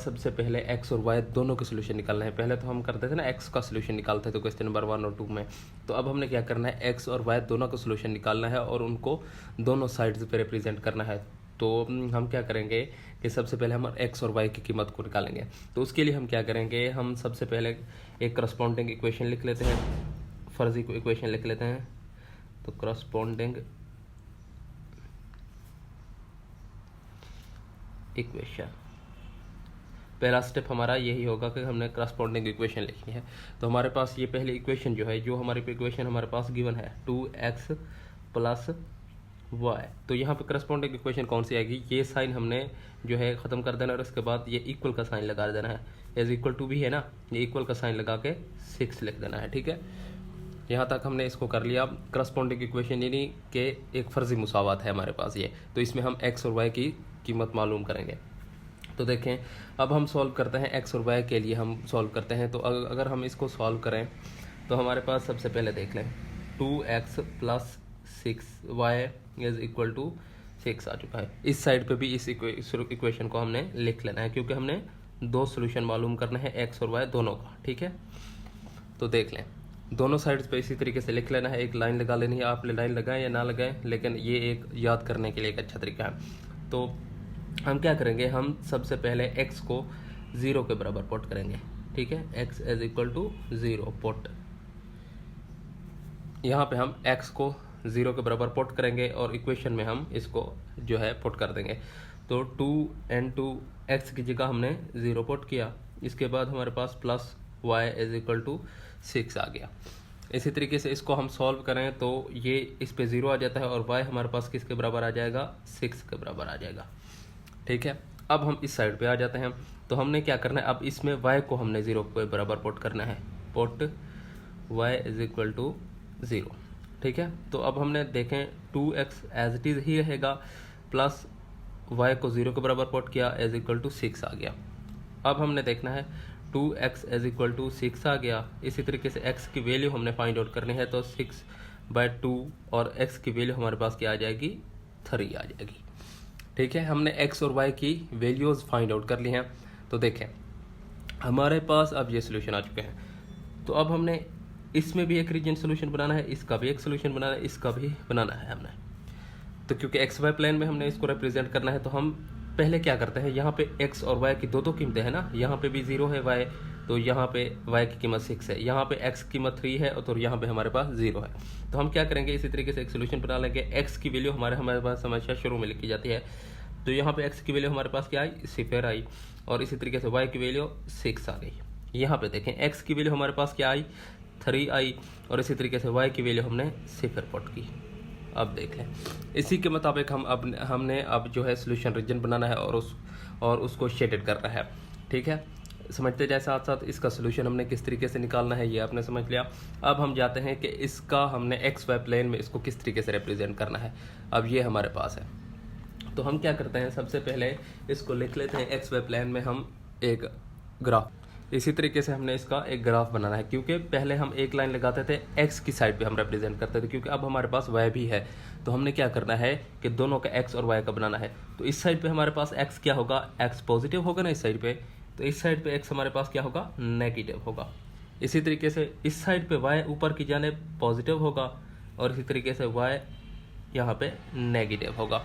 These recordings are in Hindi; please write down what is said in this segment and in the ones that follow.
सबसे पहले x और y दोनों के सोल्यूशन निकालना है। पहले तो हम करते थे ना x का सोल्यूशन निकालते थे क्वेश्चन नंबर 1 और 2 में। तो अब हमने क्या करना है, x और y दोनों का सोल्यूशन निकालना है और उनको दोनों साइड्स पे रिप्रेजेंट करना है। तो हम क्या करेंगे कि सबसे पहले हम x और y की कीमत को निकालेंगे। तो उसके लिए हम क्या करेंगे, हम सबसे पहले एक करस्पॉन्डिंग इक्वेशन लिख लेते हैं, फर्जी इक्वेशन लिख लेते हैं। तो करस्पॉन्डिंग इक्वेशन, पहला स्टेप हमारा यही होगा कि हमने करस्पॉन्डिंग इक्वेशन लिखी है। तो हमारे पास ये पहली इक्वेशन जो है, जो हमारी इक्वेशन हमारे पास गिवन है 2x प्लस y। तो यहाँ पे करस्पॉन्डिंग इक्वेशन कौन सी आएगी, ये साइन हमने जो है ख़त्म कर देना और उसके बाद ये इक्वल का साइन लगा देना है। एज इक्वल टू भी है ना, ये इक्वल का साइन लगा के 6 लिख देना है। ठीक है, यहाँ तक हमने इसको कर लिया। करस्पॉन्डिंग इक्वेशन यानी कि एक फर्जी मुसावात है हमारे पास ये। तो इसमें हम x और y की कीमत मालूम करेंगे। तो देखें, अब हम सॉल्व करते हैं x और y के लिए हम सॉल्व करते हैं। तो अगर हम इसको सॉल्व करें तो हमारे पास सबसे पहले देख लें 2x plus 6y is equal to 6 आ चुका है। इस साइड पे भी इस इक्वेशन को हमने लिख लेना है, क्योंकि हमने दो सोल्यूशन मालूम करना है x और y दोनों का। ठीक है, तो देख लें, दोनों साइड्स पे इसी तरीके से लिख लेना है। एक लाइन लगा लेनी है, आप लाइन लगाएं या ना लगाएं, लेकिन ये एक याद करने के लिए एक अच्छा तरीका है। तो हम क्या करेंगे, हम सबसे पहले x को 0 के बराबर पुट करेंगे। ठीक है, x is equal to 0 put. यहाँ पे हम x को 0 के बराबर पुट करेंगे और इक्वेशन में हम इसको जो है पुट कर देंगे। तो 2x की जगह हमने 0 पुट किया। इसके बाद हमारे पास plus y is equal to 6 आ गया। इसी तरीके से इसको हम सॉल्व करें तो ये इस पे 0 आ जाता है और y हमारे पास किसके बराबर आ जाएगा, 6 के बराबर आ जाएगा। ठीक है, अब हम इस साइड पे आ जाते हैं। तो हमने क्या करना है, अब इसमें y को हमने 0 के बराबर पुट करना है। Put y is equal to 0। ठीक है, तो अब हमने देखें 2x एज इट इज़ ही रहेगा, प्लस y को 0 के बराबर पुट किया एज इक्वल टू 6 आ गया। अब हमने देखना है 2x एज इक्वल टू 6 आ गया। इसी तरीके से x की वैल्यू हमने फाइंड आउट करनी है। तो 6/2 और x की वैल्यू हमारे पास क्या आ जाएगी, 3 आ जाएगी। ठीक है, हमने x और y की वैल्यूज़ फाइंड आउट कर ली हैं। तो देखें, हमारे पास अब ये सोल्यूशन आ चुके हैं। तो अब हमने इसमें भी एक रीजन सोल्यूशन बनाना है, इसका भी एक सोल्यूशन बनाना है, इसका भी बनाना है हमने। तो क्योंकि एक्स वाई प्लेन में हमने इसको रिप्रेजेंट करना है, तो हम पहले क्या करते हैं, यहाँ पे x और y की दो कीमतें हैं ना, यहाँ पे भी 0 है y, तो यहाँ पे y की कीमत 6 है, यहाँ पे x की कीमत 3 है, तो यहाँ पे हमारे पास 0 है। तो हम क्या करेंगे, इसी तरीके से एक सोल्यूशन बना लेंगे। x की वैल्यू हमारे पास समस्या शुरू में लिखी जाती है। तो यहाँ पे x की वैल्यू हमारे पास क्या आई, 0 आई, और इसी तरीके से y की वैल्यू 6 आ गई। यहाँ पे देखें, x की वैल्यू हमारे पास क्या आई, 3 आई, और इसी तरीके से y की वैल्यू हमने 0 पुट की। अब देख लें, इसी के मुताबिक हमने अब जो है सोल्यूशन रीजन बनाना है और उसको शेडेड करना है। ठीक है, समझते जाए साथ साथ इसका सोल्यूशन हमने किस तरीके से निकालना है, ये आपने समझ लिया। अब हम जाते हैं कि इसका हमने एक्स वाई प्लेन में इसको किस तरीके से रिप्रेजेंट करना है। अब ये हमारे पास है, तो हम क्या करते हैं, सबसे पहले इसको लिख लेते हैं एक्स वाई प्लेन में हम एक ग्राफ। इसी तरीके से हमने इसका एक ग्राफ बनाना है, क्योंकि पहले हम एक लाइन लगाते थे, एक्स की साइड पे हम रिप्रेजेंट करते थे, क्योंकि अब हमारे पास वाई भी है। तो हमने क्या करना है कि दोनों का एक्स और वाई का बनाना है। तो इस साइड पे हमारे पास एक्स क्या होगा, एक्स पॉजिटिव होगा ना इस साइड पे, तो इस साइड पे एक्स हमारे पास क्या होगा, नेगेटिव होगा। इसी तरीके से इस साइड पे वाई ऊपर की जानिब पॉजिटिव होगा और इसी तरीके से वाई यहाँ पे नेगेटिव होगा।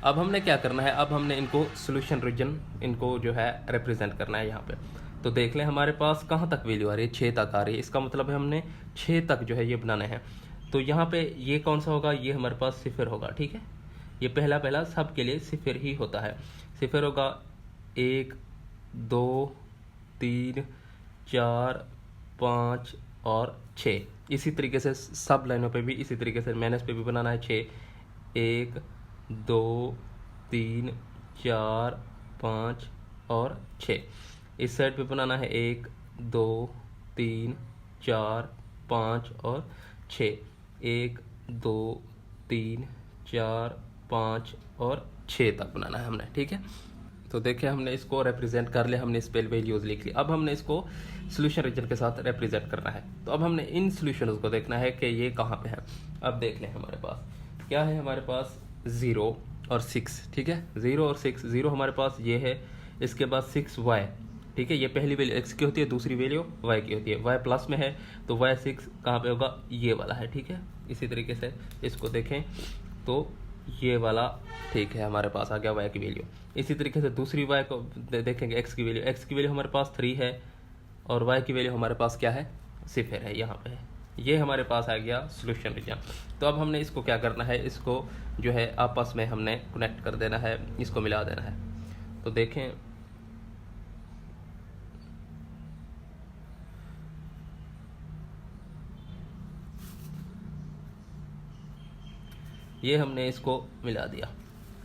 अब हमने क्या करना है, अब हमने इनको सोल्यूशन रीजन इनको जो है रिप्रेजेंट करना है यहाँ पे। तो देख लें, हमारे पास कहाँ तक वैल्यू आ रही है, 6 तक आ रही है। इसका मतलब है हमने 6 तक जो है ये बनाने हैं। तो यहाँ पे ये कौन सा होगा, ये हमारे पास 0 होगा। ठीक है, ये पहला सब के लिए 0 ही होता है। 0 होगा 1 2 3 4 5 और 6। इसी तरीके से सब लाइनों पे भी इसी तरीके से माइनस पे भी बनाना है 6, 1 2 3 4 5 और 6। इस साइड पे बनाना है 1 2 3 4 5 और 6, 1 2 3 4 5 और 6 तक बनाना है हमने। ठीक है, तो देखिए हमने इसको रिप्रेजेंट कर लिया, हमने स्पेल वैल्यूज लिख ली। अब हमने इसको सोल्यूशन रीजन के साथ रिप्रेजेंट करना है। तो अब हमने इन सोल्यूशंस को देखना है कि ये कहाँ पे है। अब देख लें, हमारे पास क्या है, हमारे पास 0 और 6। ठीक है, 0 और 6, 0 हमारे पास ये है, इसके बाद 6y, ठीक है। ये पहली वैल्यू x की होती है, दूसरी वैल्यू y की होती है। y प्लस में है तो y 6 कहाँ पे होगा, ये वाला है, ठीक है। इसी तरीके से इसको देखें तो ये वाला, ठीक है, हमारे पास आ गया y की वैल्यू। इसी तरीके से दूसरी y को देखेंगे, x की वैल्यू हमारे पास 3 है और y की वैल्यू हमारे पास क्या है, 0 है, यहाँ पे है। ये हमारे पास आ गया सोल्यूशन रीजन। तो अब हमने इसको क्या करना है, इसको जो है आपस में हमने कनेक्ट कर देना है, इसको मिला देना है। तो देखें ये हमने इसको मिला दिया,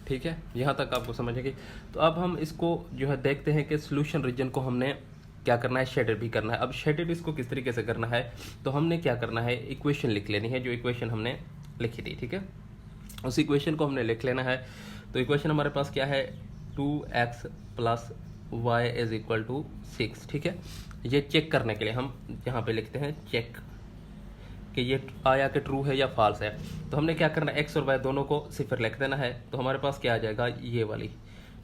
ठीक है, यहाँ तक आपको समझ आएगी। तो अब हम इसको जो है देखते हैं कि सोल्यूशन रीजन को हमने क्या करना है, शेडेड भी करना है। अब शेडेड इसको किस तरीके से करना है, तो हमने क्या करना है, इक्वेशन लिख लेनी है, जो इक्वेशन हमने लिखी थी, ठीक है। उस इक्वेशन को हमने लिख लेना है। तो इक्वेशन हमारे पास क्या है, 2x plus y is equal to 6, ठीक है। ये चेक करने के लिए हम यहाँ पे लिखते हैं चेक कि ये आया कि ट्रू है या फॉल्स है। तो हमने क्या करना है, x और y दोनों को 0 लिख देना है। तो हमारे पास क्या आ जाएगा, ये वाली,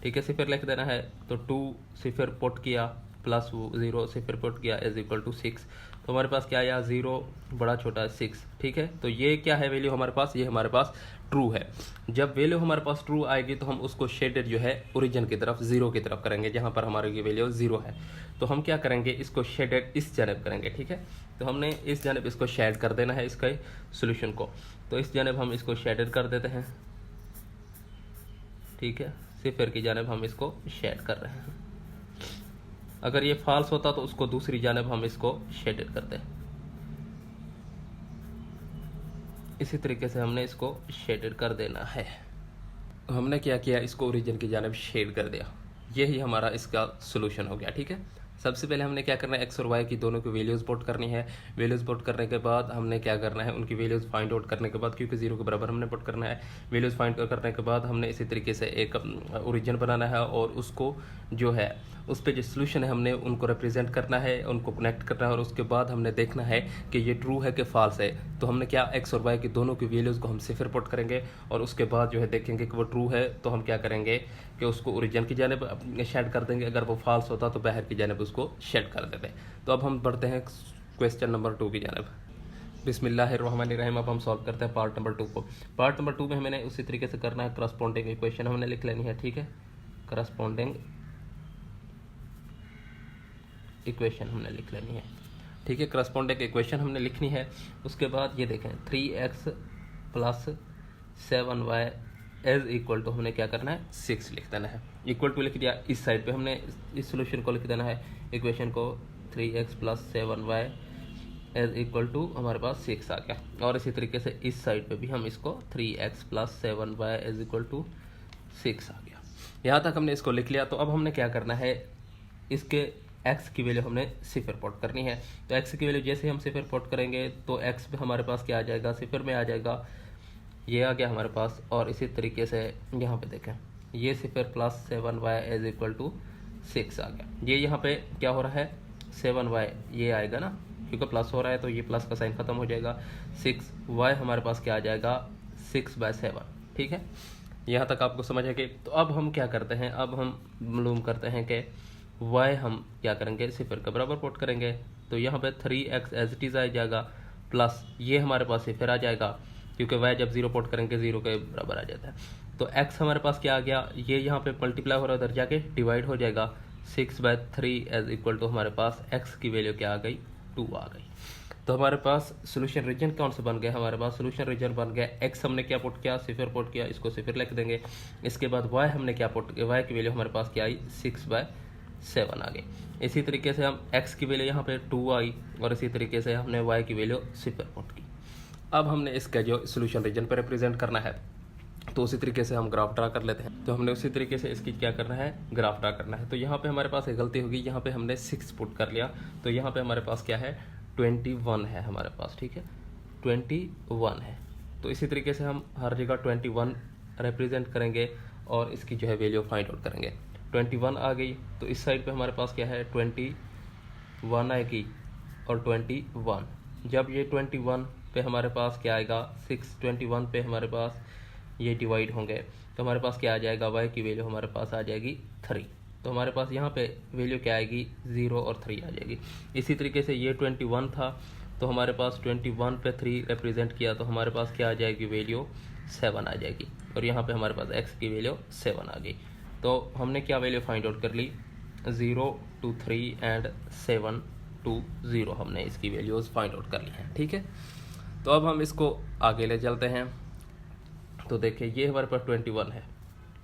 ठीक है, 0 लिख देना है। तो 2 0 पुट किया प्लस 0 0 पुट किया इज इक्वल टू 6। तो हमारे पास क्या आया, 0 बड़ा छोटा 6, ठीक है। तो ये क्या है वैल्यू हमारे पास, ये हमारे पास ट्रू है। जब वैल्यू हमारे पास ट्रू आएगी तो हम उसको शेडेड जो है ओरिजिन की तरफ, 0 की तरफ करेंगे, जहाँ पर हमारी वैल्यू 0 है। तो हम क्या करेंगे, इसको शेडेड इस जानब करेंगे, ठीक है। तो हमने इस जानब इसको शेड कर देना है, इसका सोल्यूशन को। तो इस जानब हम इसको शेडेड कर देते हैं, ठीक है, 0 की जानब हम इसको शेड कर रहे हैं। अगर ये फॉल्स होता तो उसको दूसरी जानब हम इसको शेडेड करते हैं। इसी तरीके से हमने इसको शेडेड कर देना है। हमने क्या किया, इसको ओरिजिन की जानब शेड कर दिया। यही हमारा इसका सोल्यूशन हो गया, ठीक है। सबसे पहले हमने क्या करना है, एक्स और वाई की दोनों की वैल्यूज़ पुट करनी है। वैल्यूज़ पुट करने के बाद हमने क्या करना है, उनकी वैल्यूज़ फाइंड आउट करने के बाद, क्योंकि 0 के बराबर हमने पुट करना है, वैल्यूज़ फाइंड करने के बाद हमने इसी तरीके से एक ओरिजिन बनाना है और उसको जो है उस पर जो सोल्यूशन है हमने उनको रिप्रेजेंट करना है, उनको कनेक्ट करना है और उसके बाद हमने देखना है कि ये ट्रू है कि फॉल्स है। तो हमने क्या, एक्स और वाई की दोनों की वैल्यूज़ को हम 0 पुट करेंगे और उसके बाद जो है देखेंगे कि वो ट्रू है तो हम क्या करेंगे कि उसको ओरिजिन की जानब शेड कर देंगे। अगर वो फॉल्स होता तो बाहर की जानब उसको शेड कर देते। तो अब हम बढ़ते हैं क्वेश्चन नंबर 2 की जानब। बिस्मिल्लाहिर्रहमानिर्रहीम। अब हम सॉल्व करते हैं पार्ट नंबर 2 को। पार्ट नंबर 2 में हमें उसी तरीके से करना है, करस्पॉन्डिंग इक्वेशन हमने लिख लेनी है, ठीक है। करस्पॉन्डिंग इक्वेशन हमने लिख लेनी है, ठीक है। करस्पॉन्डिंग इक्वेशन हमने लिखनी है। उसके बाद ये देखें 3x plus 7y is equal to, हमने क्या करना है, 6 लिख देना है। इक्वल टू लिख दिया, इस साइड पे हमने इस सोल्यूशन को लिख देना है, इक्वेशन को 3x plus 7y is equal to हमारे पास 6 आ गया। और इसी तरीके से इस साइड पे भी हम इसको 3x plus 7y is equal to 6 आ गया। यहाँ तक हमने इसको लिख लिया। तो अब हमने क्या करना है, इसके x की वैल्यू हमने 0 पुट करनी है। तो x की वैल्यू जैसे हम 0 पुट करेंगे तो x पे हमारे पास क्या आ जाएगा, 0 में आ जाएगा, ये आ गया हमारे पास। और इसी तरीके से यहाँ पे देखें, ये 0 plus 7y is equal to 6 आ गया। ये यहाँ पे क्या हो रहा है, 7y ये आएगा ना, क्योंकि प्लस हो रहा है तो ये प्लस का साइन खत्म हो जाएगा। 6y हमारे पास क्या आ जाएगा, 6/7, ठीक है। यहाँ तक आपको समझ है कि। तो अब हम क्या करते हैं, अब हम मालूम करते हैं कि y हम क्या करेंगे, 0 के बराबर पुट करेंगे। तो यहाँ पे 3x एज इट इज़ आ जाएगा, प्लस ये हमारे पास 0 आ जाएगा, क्योंकि y जब 0 पुट करेंगे 0 के बराबर आ जाता है। तो x हमारे पास क्या आ गया, ये यहाँ पे मल्टीप्लाई हो रहा है, उधर जाके डिवाइड हो जाएगा। 6/3 एज इक्वल टू हमारे पास x की वैल्यू क्या आ गई, 2 आ गई। तो हमारे पास सोल्यूशन रीजन कौन सा बन गया, हमारे पास सोल्यूशन रीजन बन गया, x हमने क्या पुट किया, 0 पुट किया, इसको 0 लिख देंगे। इसके बाद y हमने क्या पुट किया, y की वैल्यू हमारे पास क्या आई, 6/7 आ गई। इसी तरीके से हम x की वैल्यू यहाँ पे 2 आई और इसी तरीके से हमने y की वैल्यू 0 पुट की। अब हमने इसका जो सोल्यूशन रीजन पर रिप्रेजेंट करना है तो उसी तरीके से हम ग्राफ ड्रा कर लेते हैं। तो हमने उसी तरीके से इसकी क्या करना है, ग्राफ ड्रा करना है। तो यहाँ पे हमारे पास एक गलती होगी, यहाँ पे हमने 6 पुट कर लिया, तो यहाँ पे हमारे पास क्या है, 21 है हमारे पास, ठीक है, 21 है। तो इसी तरीके से हम हर जगह 21 रिप्रेजेंट करेंगे और इसकी जो है वैल्यू फाइंड आउट करेंगे। 21 आ गई, तो इस साइड पे हमारे पास क्या है, 21 आएगी और 21। जब ये 21 पे हमारे पास क्या आएगा, 621 पे हमारे पास ये डिवाइड होंगे, तो हमारे पास क्या आ जाएगा, y की वैल्यू हमारे पास आ जाएगी 3, तो हमारे पास यहाँ पे वैल्यू क्या आएगी, 0 और 3 आ जाएगी। इसी तरीके से ये 21 था, तो हमारे पास 21 पे 3 रिप्रेजेंट किया, तो हमारे पास क्या आ जाएगी, वैल्यू 7 आ जाएगी। और यहाँ पे हमारे पास x की वैल्यू 7 आ गई। तो हमने क्या वैल्यू फाइंड आउट कर ली, 0 to 3 एंड 7 to 0 हमने इसकी वैल्यूज़ फाइंड आउट कर ली हैं। ठीक है, तो अब हम इसको आगे ले चलते हैं। तो देखिए ये हमारे पास 21 है।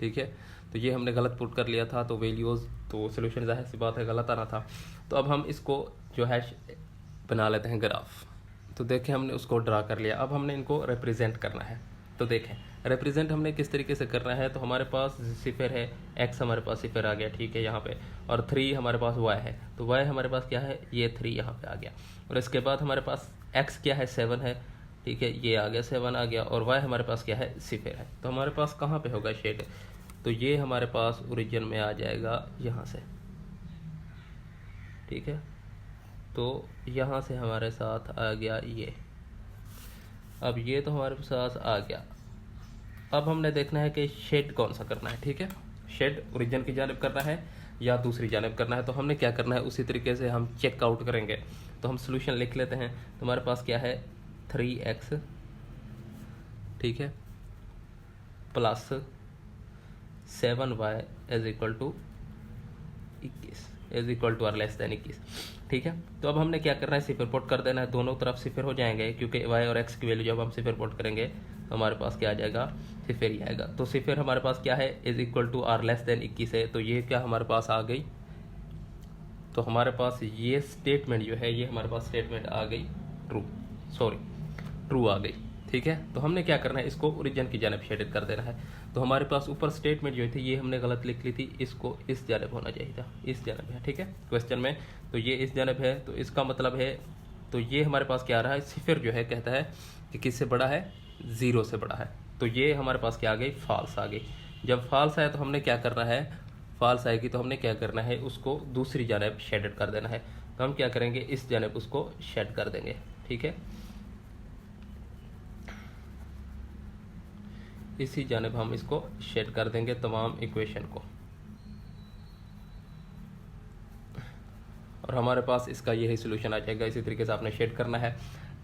ठीक है, तो ये हमने गलत पुट कर लिया था, तो वैल्यूज़ तो सोल्यूशन जाहिर सी बात है गलत आना था। तो अब हम इसको जो है बना लेते हैं ग्राफ। तो देखें हमने उसको ड्रा कर लिया, अब हमने इनको रिप्रेजेंट करना है। तो देखें रिप्रेजेंट हमने किस तरीके से करना है। तो हमारे पास सिफर है, x हमारे पास सिफर आ गया, ठीक है यहाँ पे, और 3 हमारे पास y है, तो y हमारे पास क्या है, ये 3 यहाँ पे आ गया। और इसके बाद हमारे पास x क्या है, 7 है, ठीक है, ये आ गया 7 आ गया, और y हमारे पास क्या है, सिफर है। तो हमारे पास कहाँ पे होगा शेड, तो ये हमारे पास ओरिजिन में आ जाएगा यहाँ से। ठीक है, तो यहाँ से हमारे साथ आ गया ये, अब ये तो हमारे साथ आ गया। अब हमने देखना है कि शेड कौन सा करना है। ठीक है, शेड ओरिजिन की जानिब करना है या दूसरी जानिब करना है। तो हमने क्या करना है, उसी तरीके से हम चेक आउट करेंगे। तो हम सोल्यूशन लिख लेते हैं। तो हमारे पास क्या है, 3x, ठीक है, plus 7y is equal to 21 is equal to or less than 21। ठीक है, तो अब हमने क्या करना है, सिफर पुट कर देना है, दोनों तरफ सिफर हो जाएंगे, क्योंकि y और x की वैल्यू जब हम सिफर पुट करेंगे तो हमारे पास क्या आ जाएगा, सिफर ही आएगा। तो सिफर हमारे पास क्या है, is equal to or less than 21 है, तो ये क्या हमारे पास आ गई। तो हमारे पास ये स्टेटमेंट जो है, ये हमारे पास स्टेटमेंट आ गई ट्रू आ गई। ठीक है, तो हमने क्या करना है, इसको ओरिजिन की जानिब शेडेड कर देना है। तो हमारे पास ऊपर स्टेटमेंट जो थी ये हमने गलत लिख ली थी, इसको इस जानिब होना चाहिए था, इस जानिब है। ठीक है, क्वेश्चन में तो ये इस जानिब है, तो इसका मतलब है, तो ये हमारे पास क्या आ रहा है, सिफर जो है कहता है कि किससे बड़ा है, 0 से बड़ा है। तो ये हमारे पास क्या आ गई, फॉल्स आ गई। जब फॉल्स आया तो हमने क्या करना है, फॉल्स आएगी तो हमने क्या करना है, उसको दूसरी जानिब शेडेड कर देना है। तो हम क्या करेंगे, इस जानिब उसको शेड कर देंगे। ठीक है, इसी जानिब हम इसको शेड कर देंगे तमाम इक्वेशन को, और हमारे पास इसका यही सोल्यूशन आ जाएगा। इसी तरीके से आपने शेड करना है।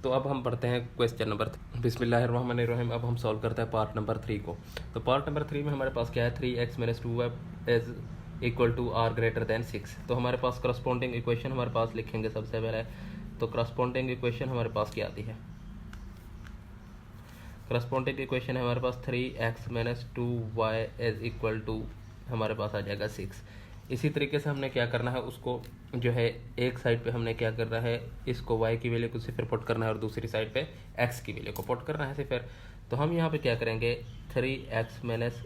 तो अब हम पढ़ते हैं क्वेश्चन नंबर, बिस्मिल्लाहिर्रहमानिर्रहीम। अब हम सॉल्व करते हैं पार्ट नंबर 3 को। तो पार्ट नंबर 3 में हमारे पास क्या है, 3x - 2y is equal to r greater than 6। तो हमारे पास करस्पॉन्डिंग इक्वेशन हमारे पास लिखेंगे सबसे पहले। तो करस्पॉन्डिंग इक्वेशन हमारे पास क्या आती है, करस्पॉन्डिंग इक्वेशन है हमारे पास 3x - 2y is equal to हमारे पास आ जाएगा 6। इसी तरीके से हमने क्या करना है, उसको जो है एक साइड पे हमने क्या करना है, इसको y की वैल्यू को सिफर पुट करना है, और दूसरी साइड पे x की वैल्यू को पुट करना है सिफर। तो हम यहाँ पे क्या करेंगे, 3x माइनस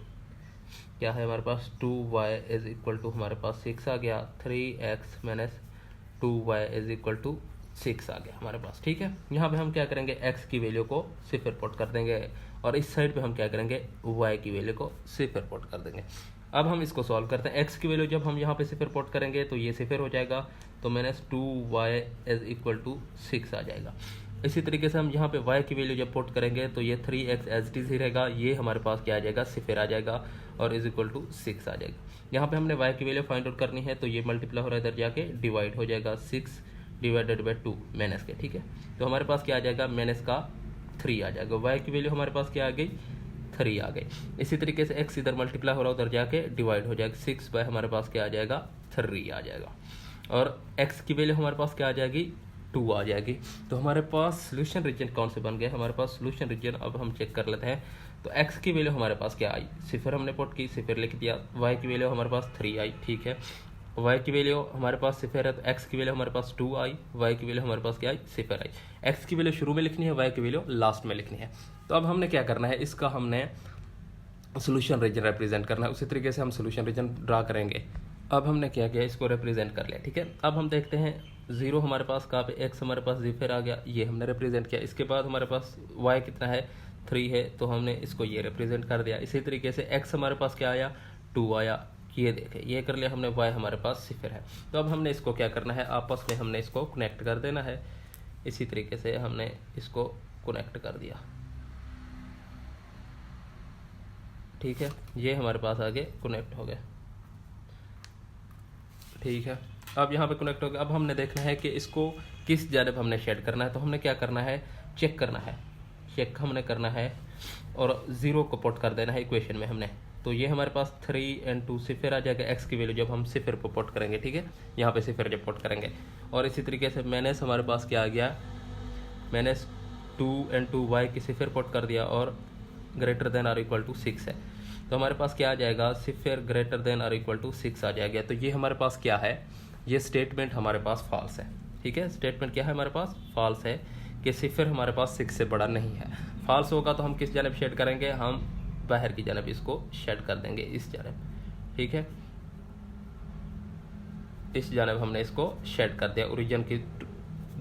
क्या है हमारे पास 2y इज इक्वल टू हमारे पास 6 आ गया, 3x minus 2y is equal to 6 आ गया हमारे पास। ठीक है, यहाँ पे हम क्या करेंगे, x की वैल्यू को सिफर पुट कर देंगे, और इस साइड पे हम क्या करेंगे, y की वैल्यू को सिफर पुट कर देंगे। अब हम इसको सॉल्व करते हैं। x की वैल्यू जब हम यहाँ पे सिफर पुट करेंगे तो ये सिफर हो जाएगा, तो minus 2y is equal to 6 आ जाएगा। इसी तरीके से हम यहाँ पे y की वैल्यू जब पुट करेंगे तो ये 3x as it is he रहेगा, ये हमारे पास क्या आ जाएगा, सिफर आ जाएगा, और इज इक्वल टू 6 आ जाएगा। यहाँ पे हमने y की वैल्यू फाइंड आउट करनी है, तो ये मल्टीप्लाई हो रहा है, इधर जाके डिवाइड हो जाएगा, 6 डिवाइडेड बाई 2 माइनस के। ठीक है, तो हमारे पास क्या आ जाएगा, माइनस का 3 आ जाएगा। y की वैल्यू हमारे पास क्या आ गई, 3 आ गई। इसी तरीके से x इधर मल्टीप्लाई हो रहा है, उधर जाके डिवाइड हो जाएगा, 6 बाय हमारे पास क्या आ जाएगा, 3 आ जाएगा, और x की वैल्यू हमारे पास क्या आ जाएगी, 2 आ जाएगी। तो हमारे पास सोल्यूशन रीजन कौन से बन गए, हमारे पास सोल्यूशन रीजन अब हम चेक कर लेते हैं। तो x की वैल्यू हमारे पास क्या आई, सिफर हमने पुट की, सिफर लिख दिया। y की वैल्यू हमारे पास 3 आई, ठीक है, y की वैल्यू हमारे पास सिफर है, तो x की वैल्यू हमारे पास 2 आई, y की वैल्यू हमारे पास क्या आई, सिफर आई। x की वैल्यू शुरू में लिखनी है, y की वैल्यू लास्ट में लिखनी है। तो अब हमने क्या करना है, इसका हमने सोल्यूशन रीजन रिप्रेजेंट करना है, उसी तरीके से हम सोल्यूशन रीजन ड्रा करेंगे। अब हमने क्या किया, इसको रिप्रेजेंट कर लिया। ठीक है, अब हम देखते हैं 0 हमारे पास कहाँ पे, x हमारे पास सिफर आ गया, ये हमने रिप्रेजेंट किया। इसके बाद हमारे पास y कितना है, 3 है, तो हमने इसको ये रिप्रेजेंट कर दिया। इसी तरीके से x हमारे पास क्या आया, 2 आया, ये देखें, ये कर लिया हमने। y हमारे पास सिफर है, तो अब हमने इसको क्या करना है, आपस में हमने इसको कनेक्ट कर देना है। इसी तरीके से हमने इसको कनेक्ट कर दिया। ठीक है, ये हमारे पास आगे कनेक्ट हो गया। ठीक है, अब यहाँ पे कनेक्ट हो गया। अब हमने देखना है कि इसको किस जानिब हमने शेड करना है। तो हमने क्या करना है, चेक करना है, चेक हमने करना है और 0 को पुट कर देना है इक्वेशन में हमने। तो ये हमारे पास 3 and 2 सिफर आ जाएगा एक्स की वैल्यू जब हम सिफर को पुट करेंगे। ठीक है, यहाँ पे सिफर जब पुट करेंगे। और इसी तरीके से माइनस हमारे पास क्या आ गया, माइनस 2 and 2 वाई की सिफर पुट कर दिया और greater than or equal to 6 है। तो हमारे पास क्या आ जाएगा, सिफर greater than or equal to 6 आ जाएगा। तो ये हमारे पास क्या है, ये स्टेटमेंट हमारे पास फॉल्स है। ठीक है, स्टेटमेंट क्या है हमारे पास, फॉल्स है कि सिफर हमारे पास 6 से बड़ा नहीं है। फॉल्स होगा तो हम किस जानब शेड करेंगे, हम बाहर की जानब इसको शेड कर देंगे, इस जानब। ठीक है, इस जानब हमने इसको शेड कर दिया ओरिजिन की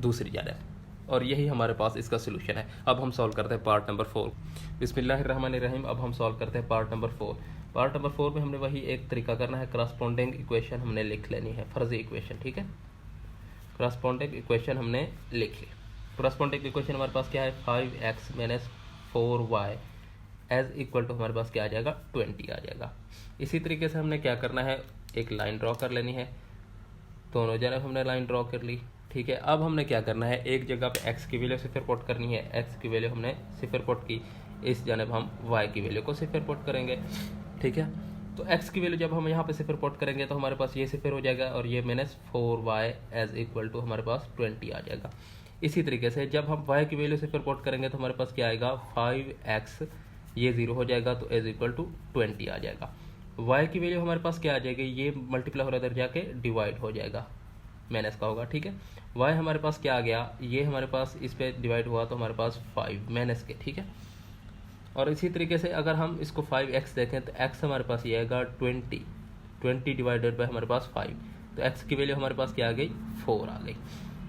दूसरी जानब। और यही हमारे पास इसका सोल्यूशन है। अब हम सॉल्व करते हैं पार्ट नंबर 4। बिस्मिल्लाहिर्रहमानिर्रहीम। अब हम सॉल्व करते हैं पार्ट नंबर 4। पार्ट नंबर 4 में हमने वही एक तरीका करना है, करस्पॉन्डिंग इक्वेशन हमने लिख लेनी है, फर्जी इक्वेशन। ठीक है, करस्पॉन्डिंग इक्वेशन हमने लिख ली। करस्पॉन्डिंग इक्वेशन हमारे पास क्या है, 5x minus 4y as equal to हमारे पास क्या आ जाएगा, 20 आ जाएगा। इसी तरीके से हमने क्या करना है, एक लाइन ड्रॉ कर लेनी है। दोनों जानब हमने लाइन ड्रॉ कर ली। ठीक है, अब हमने क्या करना है, एक जगह पे x की वैल्यू सिफर पुट करनी है, x की वैल्यू हमने सिफर पुट की, इस जानब हम y की वैल्यू को सिफर पुट करेंगे। ठीक है, तो x की वैल्यू जब हम यहाँ पे सिफर पुट करेंगे तो हमारे पास ये सिफर हो जाएगा और ये minus 4y as equal to हमारे पास 20 आ जाएगा। इसी तरीके से जब हम y की वैल्यू सिफर पुट करेंगे तो हमारे पास क्या आएगा, 5x, ये 0 हो जाएगा तो एज इक्वल टू 20 आ जाएगा। y की वैल्यू हमारे पास क्या आ जाएगी, ये मल्टीप्लाई हो रहा है इधर जाके डिवाइड हो जाएगा, माइनस का होगा। ठीक है, y हमारे पास क्या आ गया, ये हमारे पास इस पे डिवाइड हुआ तो हमारे पास 5 माइनस के। ठीक है, और इसी तरीके से अगर हम इसको 5x देखें तो x हमारे पास ये आएगा 20 डिवाइडेड बाय हमारे पास 5, तो x की वैल्यू हमारे पास क्या आ गई, 4 आ गई।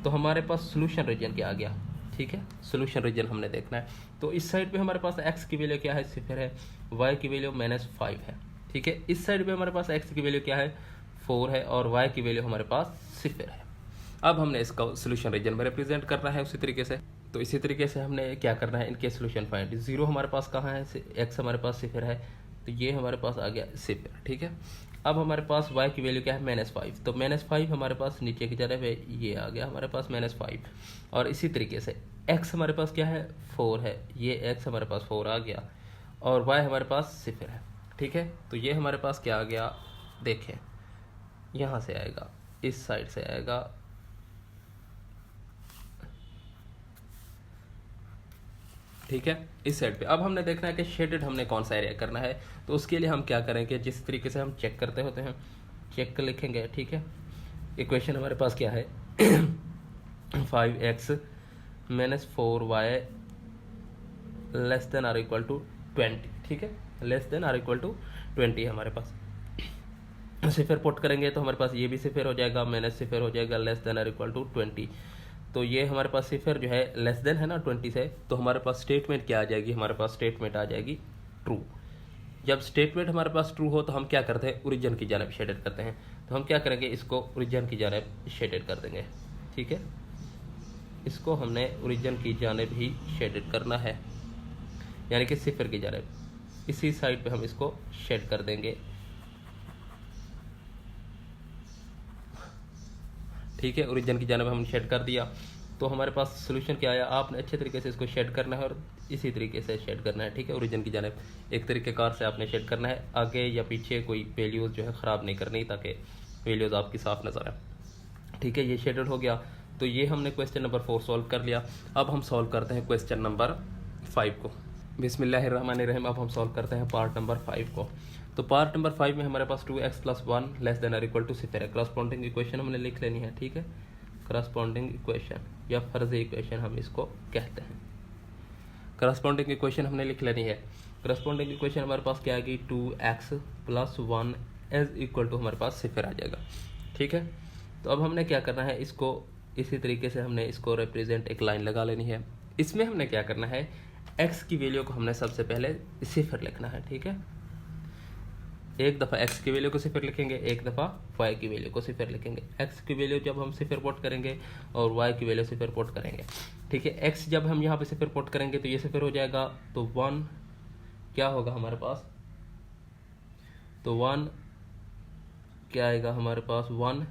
तो हमारे पास सोल्यूशन रीजन क्या आ गया। ठीक है, सोल्यूशन रीजन हमने देखना है। तो इस साइड पे हमारे पास x की वैल्यू क्या है, सिफर है, y की वैल्यू -5 है। ठीक है, इस साइड पे हमारे पास x की वैल्यू क्या है, 4 है और y की वैल्यू हमारे पास सिफर है। अब हमने इसका सोल्यूशन रीजन में रिप्रेजेंट करना है उसी तरीके से। तो इसी तरीके से हमने क्या करना है, इनके सोल्यूशन फाइंड। 0 हमारे पास कहाँ है, x हमारे पास सिफर है, तो ये हमारे पास आ गया सिफर। ठीक है, अब हमारे पास y की वैल्यू क्या है, -5, तो -5 हमारे पास नीचे की तरफ है, ये आ गया हमारे पास -5। और इसी तरीके से x हमारे पास क्या है, 4 है, ये x हमारे पास 4 आ गया और y हमारे पास सिफर है। ठीक है, तो ये हमारे पास क्या आ गया, देखें यहाँ से आएगा, इस साइड से आएगा, ठीक है, इस साइड पे। अब हमने देखना है कि शेडेड हमने कौन सा एरिया करना है। तो उसके लिए हम क्या करेंगे, जिस तरीके से हम चेक करते होते हैं, चेक कर लिखेंगे। ठीक है, इक्वेशन हमारे पास क्या है, 5x minus 4y less than or equal to 20। ठीक है, less than or equal to 20 हमारे पास। सिफर पुट करेंगे तो हमारे पास ये भी सिफर हो जाएगा, माइनस सिफर हो जाएगा, less than or equal to 20। तो ये हमारे पास सिफर जो है लेस देन है ना 20 से, तो हमारे पास स्टेटमेंट क्या आ जाएगी, हमारे पास स्टेटमेंट आ जाएगी ट्रू। जब स्टेटमेंट हमारे पास ट्रू हो तो हम क्या करते हैं, ओरिजिन की जानब शेडेड करते हैं। तो हम क्या करेंगे, इसको ओरिजिन की जानब शेडेड कर देंगे। ठीक है, इसको हमने ओरिजिन की जानब ही शेडेड करना है, यानी कि सिफर की जानब, इसी साइड पे हम इसको शेड कर देंगे। ठीक है, ओरिजिन की जानब हम शेड कर दिया। तो हमारे पास सोल्यूशन क्या आया, आपने अच्छे तरीके से इसको शेड करना है और इसी तरीके से शेड करना है। ठीक है, ओरिजिन की जानब एक तरीके कार से आपने शेड करना है, आगे या पीछे कोई वैल्यूज़ जो है ख़राब नहीं करनी, ताकि वैल्यूज़ आपकी साफ नज़र आए। ठीक है, ये शेडेड हो गया। तो ये हमने क्वेश्चन नंबर 4 सॉल्व कर लिया। अब हम सॉल्व करते हैं क्वेश्चन नंबर 5 को। बिस्मिल्लाहिर्रहमानिर्रहीम। अब हम सॉल्व करते हैं पार्ट नंबर 5 को। तो पार्ट नंबर 5 में हमारे पास 2x + 1 less than or equal to सिफर है। करस्पॉन्डिंग इक्वेशन हमने लिख लेनी है। ठीक है, करस्पॉन्डिंग इक्वेशन या फर्जी इक्वेशन हम इसको कहते हैं। करस्पॉन्डिंग इक्वेशन हमने लिख लेनी है। करस्पॉन्डिंग इक्वेशन हमारे पास क्या आएगी, 2x + 1 एज इक्वल टू हमारे पास सिफर आ जाएगा। ठीक है, तो अब हमने क्या करना है, इसको इसी तरीके से हमने इसको रिप्रेजेंट एक लाइन लगा लेनी है। इसमें हमने क्या करना है, x की वैल्यू को हमने सबसे पहले सिफर लिखना है। ठीक है, एक दफ़ा x की वैल्यू को सिफर लिखेंगे, एक दफ़ा y की वैल्यू को सिफर लिखेंगे। x की वैल्यू जब हम सिफर पुट करेंगे और y की वैल्यू सिफर पुट करेंगे। ठीक है, x जब हम यहाँ पे सिफर पुट करेंगे तो ये सिफर हो जाएगा, तो 1 क्या होगा हमारे पास, तो 1 क्या आएगा हमारे पास, 1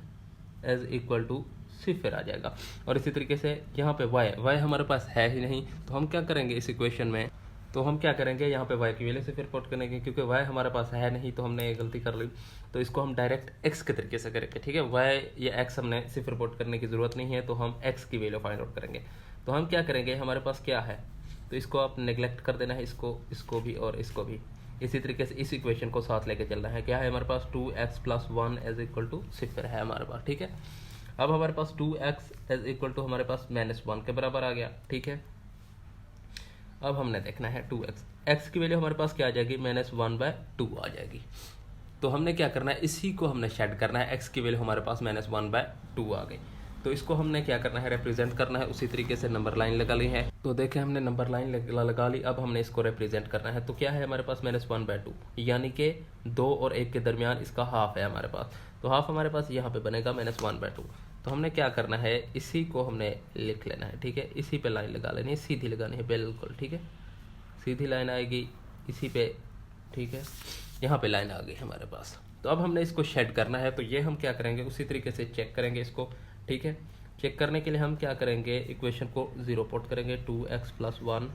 एज इक्वल टू सिफर आ जाएगा। और इसी तरीके से यहाँ पे y हमारे पास है ही नहीं, तो हम क्या करेंगे इस इक्वेशन में, तो हम क्या करेंगे यहाँ पे y की वैल्यू से फिर पुट करेंगे, क्योंकि y हमारे पास है नहीं तो हमने ये गलती कर ली, तो इसको हम डायरेक्ट x के तरीके से करेंगे। ठीक है, y या x हमने सिर्फ रिपोर्ट करने की ज़रूरत नहीं है, तो हम x की वैल्यू फाइंड आउट करेंगे। तो हम क्या करेंगे, हमारे पास क्या है, तो इसको आप नेग्लेक्ट कर देना है, इसको भी और इसको भी। इसी तरीके से इस इक्वेशन को साथ लेके चलना है। क्या है हमारे पास 2x + 1 एज इक्वल टू सिफर है हमारे पास। ठीक है, अब हमारे पास 2x एज इक्वल टू हमारे पास -1 के बराबर आ गया। ठीक है, अब हमने देखना है 2x, x की वैल्यू हमारे पास क्या आ जाएगी, -1/2 आ जाएगी। तो हमने क्या करना है, इसी को हमने शेड करना है। x की वैल्यू हमारे पास -1/2 आ गई, तो इसको हमने क्या करना है, रिप्रेजेंट करना है। उसी तरीके से नंबर लाइन लगा ली है, तो देखें हमने नंबर लाइन लगा ली। अब हमने इसको रिप्रेजेंट करना है, तो क्या है हमारे पास -1/2, यानी कि 2 और 1 के दरमियान इसका हाफ है हमारे पास, तो हाफ हमारे पास यहाँ पे बनेगा -1/2। तो हमने क्या करना है, इसी को हमने लिख लेना है। ठीक है, इसी पे लाइन लगा लेनी है, सीधी लगानी है बिल्कुल। ठीक है, सीधी लाइन आएगी इसी पे। ठीक है, यहाँ पे लाइन आ गई हमारे पास। तो अब हमने इसको शेड करना है, तो ये हम क्या करेंगे, उसी तरीके से चेक करेंगे इसको। ठीक है, चेक करने के लिए हम क्या करेंगे, इक्वेशन को 0 पुट करेंगे, 2x + 1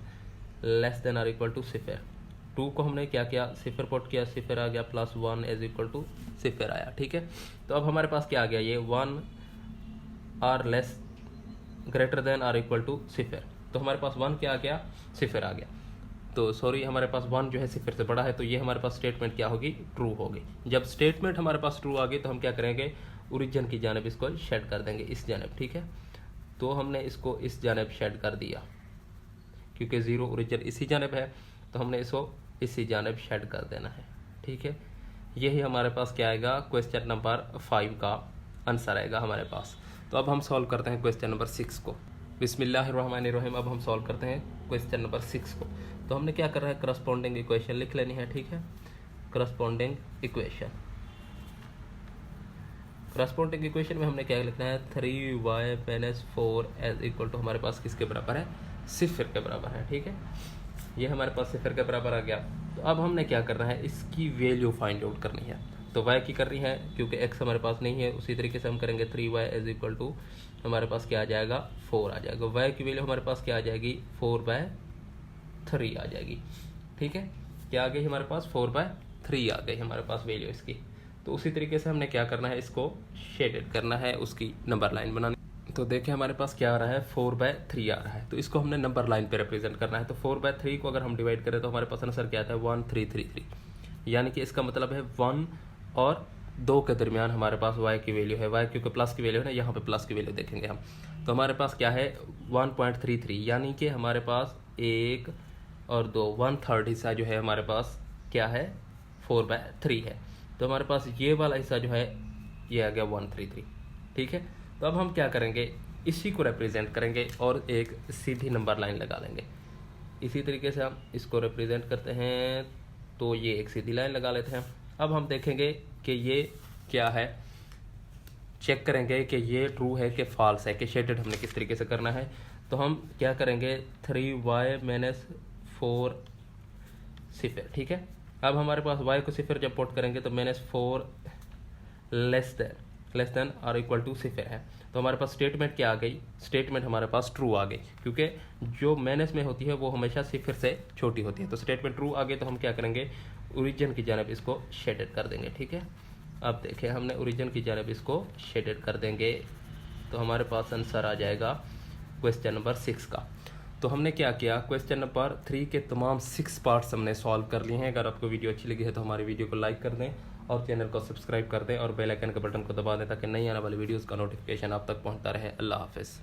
लेस देन और इक्वल टू सिफर। 2 को हमने क्या किया, सिफर पुट किया, सिफर आ गया, +1 एज इक्वल टू सिफर आया। ठीक है, तो अब हमारे पास क्या आ गया, ये 1 आर लेस ग्रेटर देन और इक्वल टू सिफर। तो हमारे पास 1 क्या आ गया, सिफर आ गया। तो सॉरी, हमारे पास 1 जो है सिफर से बड़ा है, तो ये हमारे पास स्टेटमेंट क्या होगी, ट्रू होगी। जब स्टेटमेंट हमारे पास ट्रू आ गई, तो हम क्या करेंगे, ओरिजिन की जानिब इसको शेड कर देंगे, इस जानिब। ठीक है, तो हमने इसको इस जानिब शेड कर दिया, क्योंकि 0 ओरिजिन इसी जानिब है, तो हमने इसको इसी जानिब शेड कर देना है। ठीक है, यही हमारे पास क्या आएगा, क्वेश्चन नंबर 5 का आंसर आएगा हमारे पास। तो अब हम सॉल्व करते हैं क्वेश्चन नंबर 6 को। बिस्मिल्लाहिर्रहमानिर्रहीम। अब हम सॉल्व करते हैं क्वेश्चन नंबर 6 को। तो हमने क्या करना है, करस्पॉन्डिंग इक्वेशन लिख लेनी है। ठीक है, करस्पॉन्डिंग इक्वेशन में हमने क्या लिखना है, 3y - 4 एज इक्वल टू हमारे पास किसके बराबर है, सिफर के बराबर है। ठीक है, ये हमारे पास सिफर के बराबर आ गया। तो अब हमने क्या करना है, इसकी वैल्यू फाइंड आउट करनी है। तो y की करनी है, क्योंकि x हमारे पास नहीं है। उसी तरीके से हम करेंगे 3y एज इक्वल टू हमारे पास क्या आ जाएगा, 4 आ जाएगा। y की वैल्यू हमारे पास क्या आ जाएगी, 4/3 आ जाएगी। ठीक है, क्या आ गई हमारे पास, 4/3 आ गई हमारे पास वैल्यू इसकी। तो उसी तरीके से हमने क्या करना है, इसको शेडेड करना है, उसकी नंबर लाइन बनानी। तो देखें हमारे पास क्या आ रहा है, 4/3 आ रहा है, तो इसको हमने नंबर लाइन पे रिप्रेजेंट करना है। तो 4/3 को अगर हम डिवाइड करें, तो हमारे पास आंसर क्या आता है, 1333, यानी कि इसका मतलब है 1 और 2 के दरमियान हमारे पास y की वैल्यू है। y क्योंकि प्लस की वैल्यू है ना, यहाँ पे प्लस की वैल्यू देखेंगे हम, तो हमारे पास क्या है 1.33, यानी कि हमारे पास 1 और 2 1/3 हिस्सा जो है हमारे पास क्या है, 4/3 है। तो हमारे पास ये वाला हिस्सा जो है ये आ गया 133। ठीक है, तो अब हम क्या करेंगे, इसी को रिप्रेजेंट करेंगे और एक सीधी नंबर लाइन लगा लेंगे। इसी तरीके से हम इसको रिप्रेजेंट करते हैं, तो ये एक सीधी लाइन लगा लेते हैं। अब हम देखेंगे कि ये क्या है, चेक करेंगे कि ये ट्रू है कि फॉल्स है, कि शेडेड हमने किस तरीके से करना है। तो हम क्या करेंगे, 3y - 4 सिफर। ठीक है, अब हमारे पास y को सिफर जब पुट करेंगे, तो -4 लेस देन और इक्वल टू सिफर है। तो हमारे पास स्टेटमेंट क्या आ गई, स्टेटमेंट हमारे पास ट्रू आ गई, क्योंकि जो माइनस में होती है वो हमेशा सिफर से छोटी होती है। तो स्टेटमेंट ट्रू आ गई, तो हम क्या करेंगे, ओरिजिन की जानिब इसको शेडेड कर देंगे। ठीक है, अब देखें हमने ओरिजिन की जानिब इसको शेडेड कर देंगे, तो हमारे पास आंसर आ जाएगा क्वेश्चन नंबर 6 का। तो हमने क्या किया, क्वेश्चन नंबर 3 के तमाम 6 पार्ट्स हमने सॉल्व कर लिए हैं। अगर आपको वीडियो अच्छी लगी है तो हमारी वीडियो को लाइक कर दें और चैनल को सब्सक्राइब कर दें और बेल आइकन के बटन को दबा दें, ताकि नई आने वाली वीडियोस का नोटिफिकेशन आप तक पहुंचता रहे। अल्लाह हाफिज़।